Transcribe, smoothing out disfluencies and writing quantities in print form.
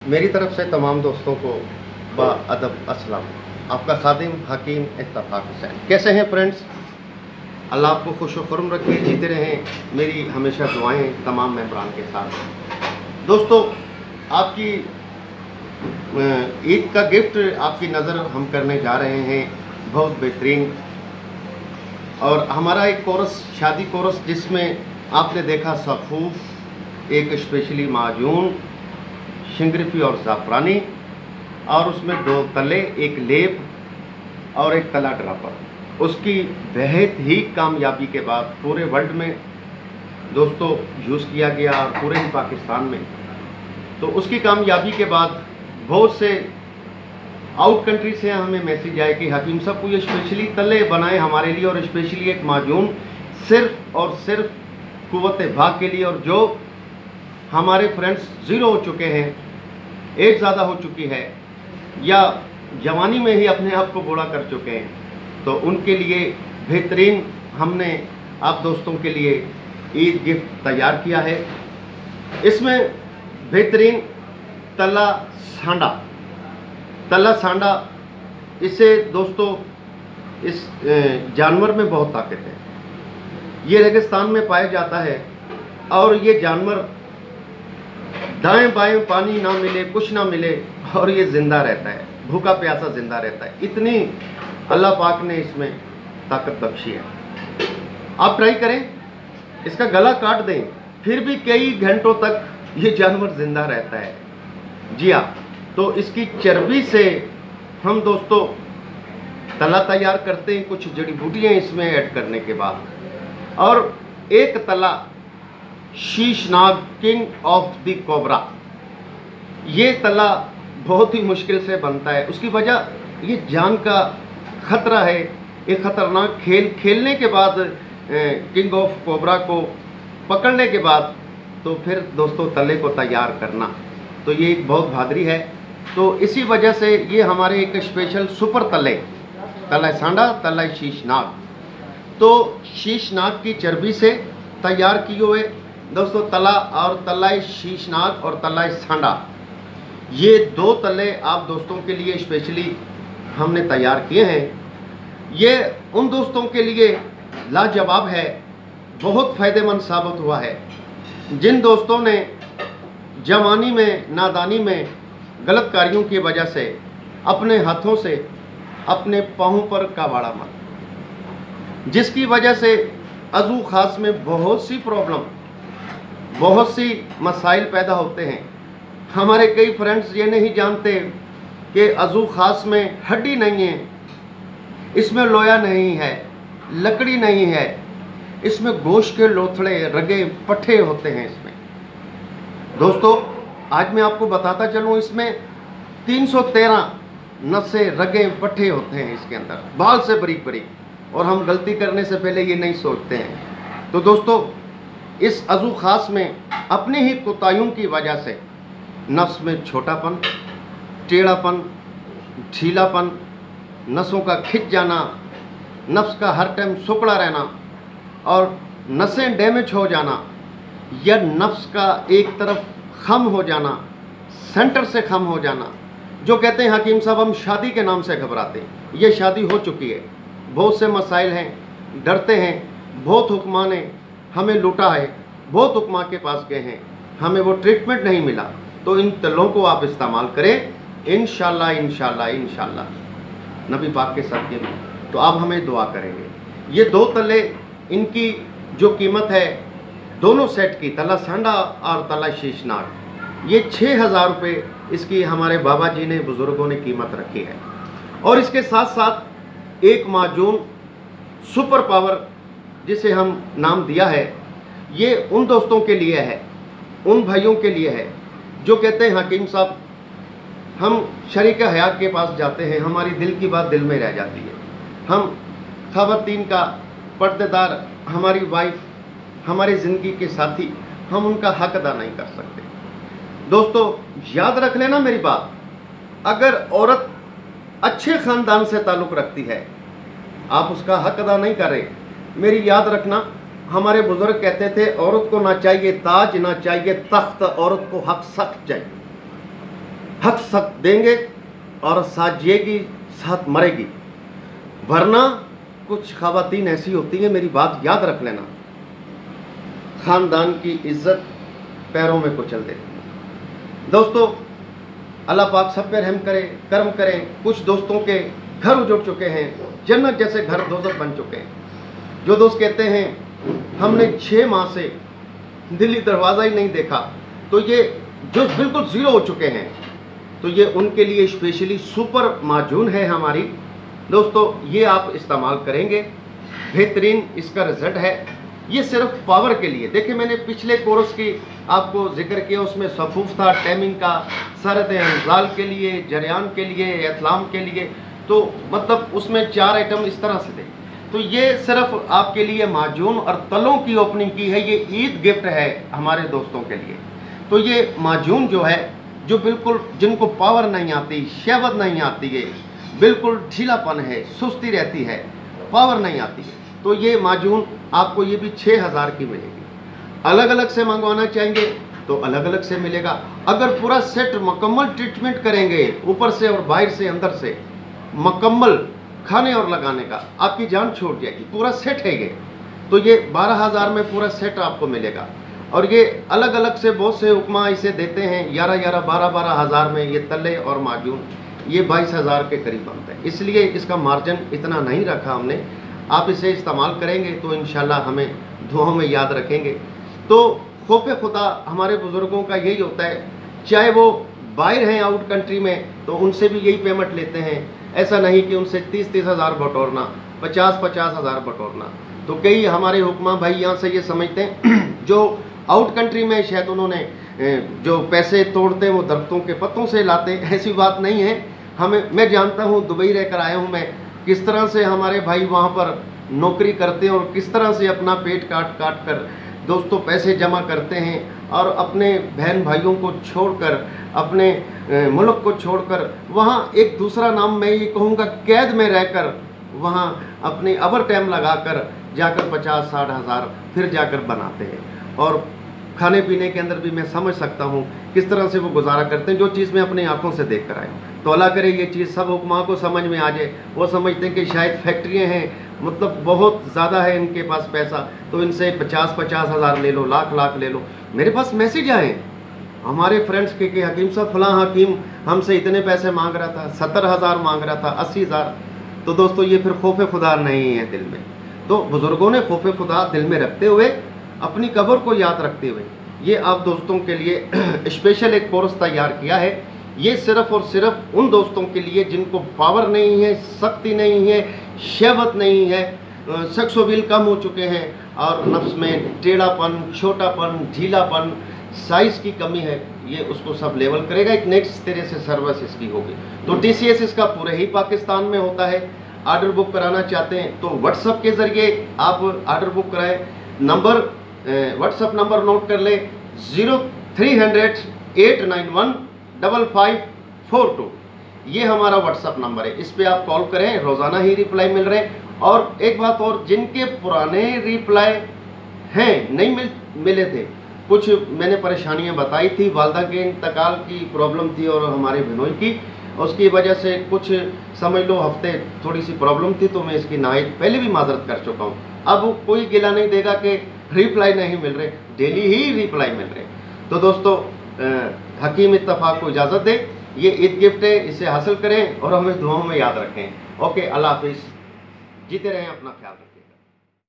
मेरी तरफ से तमाम दोस्तों को बाअदब अस्सलाम। आपका खादिम हकीम इत्तफाक हुसैन। कैसे हैं फ्रेंड्स? अल्लाह आपको खुश व खुर्म रखे, जीते रहें। मेरी हमेशा दुआएं तमाम मेंबरान के साथ। दोस्तों, आपकी ईद का गिफ्ट आपकी नज़र हम करने जा रहे हैं, बहुत बेहतरीन। और हमारा एक कोरस, शादी कोरस, जिसमें आपने देखा सफ़ूफ, एक स्पेशली माजून, शिंगरिफी और ज़ाफ़रानी, और उसमें 2 तले, एक लेप और एक तला ड्रापर। उसकी बेहद ही कामयाबी के बाद पूरे वर्ल्ड में दोस्तों यूज़ किया गया और पूरे ही पाकिस्तान में। तो उसकी कामयाबी के बाद बहुत से आउट कंट्री से हमें मैसेज आए कि हकीम साहब को ये स्पेशली तले बनाए हमारे लिए, और स्पेशली एक माजून सिर्फ़ और सिर्फ कुव्वत भाग के लिए। और जो हमारे फ्रेंड्स ज़ीरो हो चुके हैं, एज ज़्यादा हो चुकी है, या जवानी में ही अपने आप को बूढ़ा कर चुके हैं, तो उनके लिए बेहतरीन हमने आप दोस्तों के लिए ईद गिफ्ट तैयार किया है। इसमें बेहतरीन तला सांडा, इससे दोस्तों इस जानवर में बहुत ताकत है। ये रेगिस्तान में पाया जाता है, और ये जानवर दाएं बाएं पानी ना मिले, कुछ ना मिले, और ये ज़िंदा रहता है, भूखा प्यासा ज़िंदा रहता है। इतनी अल्लाह पाक ने इसमें ताकत बख्शी है। आप ट्राई करें, इसका गला काट दें, फिर भी कई घंटों तक ये जानवर ज़िंदा रहता है। जी हाँ, तो इसकी चर्बी से हम दोस्तों तला तैयार करते हैं, कुछ जड़ी बूटियाँ इसमें ऐड करने के बाद। और एक तला Sheshnag, king of the cobra, ये तला बहुत ही मुश्किल से बनता है। उसकी वजह ये जान का खतरा है। एक ख़तरनाक खेल खेलने के बाद किंग ऑफ कोबरा को पकड़ने के बाद तो फिर दोस्तों तले को तैयार करना, तो ये एक बहुत भादरी है। तो इसी वजह से ये हमारे एक स्पेशल सुपर तले, तला सांडा, तला शीशनाग, तो शीशनाग की चर्बी से तैयार किए हुए दोस्तों तला, और तला शीशनाग और तला सांडा, ये 2 तले आप दोस्तों के लिए स्पेशली हमने तैयार किए हैं। ये उन दोस्तों के लिए लाजवाब है, बहुत फ़ायदेमंद साबित हुआ है जिन दोस्तों ने जवानी में, नादानी में, गलत कार्यों की वजह से अपने हाथों से अपने पाँव पर कबाड़ा मत, जिसकी वजह से अज़ू ख़ास में बहुत सी प्रॉब्लम, बहुत सी मसाइल पैदा होते हैं। हमारे कई फ्रेंड्स ये नहीं जानते कि अज़ू ख़ास में हड्डी नहीं है, इसमें लोया नहीं है, लकड़ी नहीं है, इसमें गोश्त के लोथड़े, रगे, पट्ठे होते हैं इसमें। दोस्तों, आज मैं आपको बताता चलूँ, इसमें 313 नसें, रगे, पट्ठे होते हैं इसके अंदर, बाल से बारीक बारीक, और हम गलती करने से पहले ये नहीं सोचते हैं। तो दोस्तों, इस अज़ू ख़ास में अपनी ही कोताहियों की वजह से नफ्स में छोटापन, टेढ़ापन, ढीलापन, नसों का खिंच जाना, नफ्स का हर टाइम सुकड़ा रहना, और नसें डैमेज हो जाना, या नफ्स का एक तरफ खम हो जाना, सेंटर से खम हो जाना, जो कहते हैं हकीम साहब हम शादी के नाम से घबराते हैं, ये शादी हो चुकी है। बहुत से मसाइल हैं, डरते हैं, बहुत हुक्मा ने हमें लूटा है, बहुत हुक्मा के पास गए हैं, हमें वो ट्रीटमेंट नहीं मिला। तो इन तलों को आप इस्तेमाल करें, इंशाल्लाह इंशाल्लाह इंशाल्लाह नबी पाक के सदक़े में, तो आप हमें दुआ करेंगे। ये 2 तले, इनकी जो कीमत है दोनों सेट की, तला सांडा और तला शीशनाग, ये 6000 रुपये इसकी हमारे बाबा जी ने, बुज़ुर्गों ने कीमत रखी है। और इसके साथ साथ एक माजून सुपर पावर, जिसे हम नाम दिया है, ये उन दोस्तों के लिए है, उन भाइयों के लिए है जो कहते हैं हकीम साहब हम शरीक हयात के पास जाते हैं, हमारी दिल की बात दिल में रह जाती है, हम ख़वातीन का पर्देदार, हमारी वाइफ, हमारी ज़िंदगी के साथी, हम उनका हक अदा नहीं कर सकते। दोस्तों, याद रख लेना मेरी बात, अगर औरत अच्छे ख़ानदान से ताल्लुक़ रखती है, आप उसका हक अदा नहीं कर रहे। मेरी याद रखना, हमारे बुजुर्ग कहते थे औरत को ना चाहिए ताज, ना चाहिए तख्त, औरत को हक सख्त चाहिए। हक सक देंगे और साथ जिएगी साथ मरेगी। वरना कुछ ख़वातीन ऐसी होती हैं, मेरी बात याद रख लेना, ख़ानदान की इज्जत पैरों में कुचल देती है। दोस्तों, अल्लाह पाक सब पे रहम करे, कर्म करें। कुछ दोस्तों के घर उजड़ चुके हैं, जन्नत जैसे घर दोज़ख बन चुके हैं। जो दोस्त कहते हैं हमने 6 माह से दिल्ली दरवाज़ा ही नहीं देखा, तो ये जो बिल्कुल ज़ीरो हो चुके हैं, तो ये उनके लिए स्पेशली सुपर माजून है हमारी। दोस्तों, ये आप इस्तेमाल करेंगे, बेहतरीन इसका रिज़ल्ट है। ये सिर्फ पावर के लिए। देखिए, मैंने पिछले कोर्स की आपको जिक्र किया, उसमें सफूफ था, टाइमिंग का, सरद इंजाल के लिए, जरियान के लिए, एतलाम के लिए, तो मतलब उसमें 4 आइटम इस तरह से थे। तो ये सिर्फ आपके लिए माजून और तलों की ओपनिंग की है। ये ईद गिफ्ट है हमारे दोस्तों के लिए। तो ये माजून जो है, जो बिल्कुल जिनको पावर नहीं आती, शहवत नहीं आती है, बिल्कुल ढीलापन है, सुस्ती रहती है, पावर नहीं आती है, तो ये माजून आपको ये भी 6000 की मिलेगी। अलग अलग से मंगवाना चाहेंगे तो अलग अलग से मिलेगा। अगर पूरा सेट मुकम्मल ट्रीटमेंट करेंगे, ऊपर से और बाहर से अंदर से मुकम्मल खाने और लगाने का, आपकी जान छोड़ जाएगी। पूरा सेट है ये, तो ये 12000 में पूरा सेट आपको मिलेगा। और ये अलग अलग से बहुत से हुक्मा इसे देते हैं 11 12 हज़ार में। ये तले और माजून ये 22,000 के करीब बनता है, इसलिए इसका मार्जिन इतना नहीं रखा हमने। आप इसे इस्तेमाल करेंगे तो इंशाल्लाह हमें दुआओं में याद रखेंगे। तो खौफ़े खुदा हमारे बुज़ुर्गों का यही होता है, चाहे वो बाहर हैं आउट कंट्री में, तो उनसे भी यही पेमेंट लेते हैं। ऐसा नहीं कि उनसे 30 हज़ार बटोरना, 50 हज़ार बटोरना। तो कई हमारे हुक्मा भाई यहाँ से ये समझते हैं जो आउट कंट्री में शायद उन्होंने जो पैसे तोड़ते हैं वो दरख्तों के पत्तों से लाते, ऐसी बात नहीं है। मैं जानता हूँ, दुबई रहकर आया हूँ मैं, किस तरह से हमारे भाई वहाँ पर नौकरी करते हैं और किस तरह से अपना पेट काट कर दोस्तों पैसे जमा करते हैं, और अपने बहन भाइयों को छोड़कर, अपने मुल्क को छोड़कर वहाँ एक दूसरा नाम मैं ये कहूँगा कैद में रहकर वहाँ अपनी ओवर टाइम लगाकर जाकर 50-60 हज़ार फिर जाकर बनाते हैं। और खाने पीने के अंदर भी मैं समझ सकता हूँ किस तरह से वो गुजारा करते हैं, जो चीज़ मैं अपनी आंखों से देख कर आया हूँ। तो अल्लाह करे ये चीज़ सब हुक्मा को समझ में आ जाए। वो समझते हैं कि शायद फैक्ट्रियाँ हैं, मतलब बहुत ज़्यादा है इनके पास पैसा, तो इनसे 50 हज़ार ले लो, लाख ले लो। मेरे पास मैसेज आए हमारे फ्रेंड्स के कि हकीम साहब फलां हकीम हमसे इतने पैसे मांग रहा था, 70 हज़ार मांग रहा था, 80 हज़ार। तो दोस्तों, ये फिर खौफ़े खुदा नहीं है दिल में। तो बुज़ुर्गों ने खौफ़े खुदा दिल में रखते हुए, अपनी कब्र को याद रखते हुए, ये आप दोस्तों के लिए स्पेशल एक कोर्स तैयार किया है। ये सिर्फ़ और सिर्फ उन दोस्तों के लिए जिनको पावर नहीं है, सख्ती नहीं है, शहवत नहीं है, सेक्स वील कम हो चुके हैं और नफ्स में टेढ़ापन, छोटापन, ढीलापन, साइज़ की कमी है। ये उसको सब लेवल करेगा, एक नेक्स्ट तरह से सर्विस इसकी होगी। तो TCS इसका पूरे ही पाकिस्तान में होता है। ऑर्डर बुक कराना चाहते हैं तो व्हाट्सएप के ज़रिए आप ऑर्डर बुक कराएँ। नंबर व्हाट्सएप नंबर नोट कर ले, 0300 891 5542। ये हमारा व्हाट्सएप नंबर है, इस पे आप कॉल करें, रोज़ाना ही रिप्लाई मिल रहे हैं। और एक बात और, जिनके पुराने रिप्लाई हैं नहीं मिले थे, कुछ मैंने परेशानियां बताई थी, वालदा के इंतकाल की प्रॉब्लम थी और हमारे बिनोई की, उसकी वजह से कुछ समझ लो हफ्ते थोड़ी सी प्रॉब्लम थी, तो मैं इसकी नायत पहले भी माजरत कर चुका हूँ। अब कोई गिला नहीं देगा कि रिप्लाई नहीं मिल रहे, डेली ही रिप्लाई मिल रहे। तो दोस्तों, हकीम इत्तफाक को इजाज़त दे। ये ईद गिफ्ट है, इसे हासिल करें और हमें दुआओं में याद रखें। ओके, अल्लाह हाफिज़। जीते रहें, अपना ख्याल रखें।